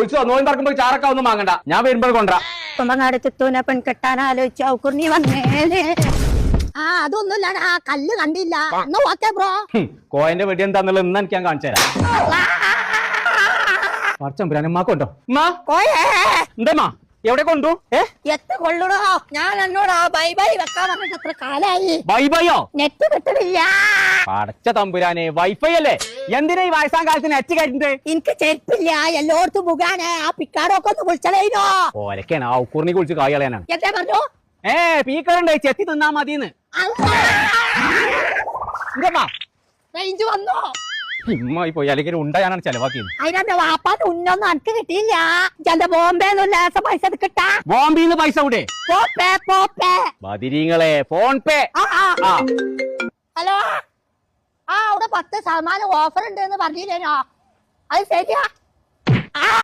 വിളിച്ചോ നോയും പറക്കുമ്പോ ചാറൊക്കെ ഒന്നും വാങ്ങണ്ട, ഞാൻ വരുമ്പോൾ കൊണ്ടാ. കുമ്പങ്ങാട് ചിത്തൂനെ പെൺ കെട്ടാൻ ആലോചിച്ച ഔക്കുറിഞ്ഞി വന്നേനെ. ആ അതൊന്നുമില്ല, ആ കല്ല് കണ്ടില്ല. Okay bro. കോയന്റെ വെടി എന്താന്നുള്ളത് ഇന്ന് എനിക്ക് ഞാൻ കാണിച്ചു തരാം. പറച്ചമ്പുരാനമ്മാക്കൊണ്ടോ എന്തമ്മാ എവിടെ കൊണ്ടു? എത്ത് കൊള്ളൂടോ, ഞാൻ എന്നോടാ ബൈ ബൈ വെക്കാൻ പറഞ്ഞിട്ട് എത്ര കാലായി. ബൈ ബൈയോ? നെറ്റ് കിട്ടണില്ല. പടച്ച തമ്പുരാനെ, വൈഫൈ അല്ലേ? എന്തിനാ ഈ വയസ്സാം കാലത്ത് നെറ്റ് കയറ്റുന്നത്? എനിക്ക് ചെരുപ്പില്ല, എല്ലായിടത്തും മുഖാണ്. ആ പിക്കാടൊക്കെ ഒന്ന് വിളിച്ചതേനോ? ഓരൊക്കെയാണ് ആ ഉക്കൂറിനെ കുളിച്ച് കായാളാനാണ്. എന്താ പറഞ്ഞു? പീക്കറുണ്ട്, ചെത്തി തിന്നാ മതിന്ന്. റേഞ്ച് വന്നോ? ഇമ്മായി പോയി, അല്ലെങ്കിൽ ഉണ്ട ഞാനാണ് ചെലവാക്കിയത്. അതിനെ വാപ്പാന്റെ ഉന്നൊന്നും എനിക്ക് കിട്ടിയില്ല. ചെന്റെ ബോംബെന്ന് ലേശം പൈസ കിട്ടാ. ബോംബെന്ന് പൈസ കൂടെ? ബദിരീങ്ങളെ ഫോൺ പേ. ഹലോ, ആ അവിടെ 10% ഓഫർ ഉണ്ട് എന്ന് പറഞ്ഞില്ലേനോ? അത് ശരിയാ.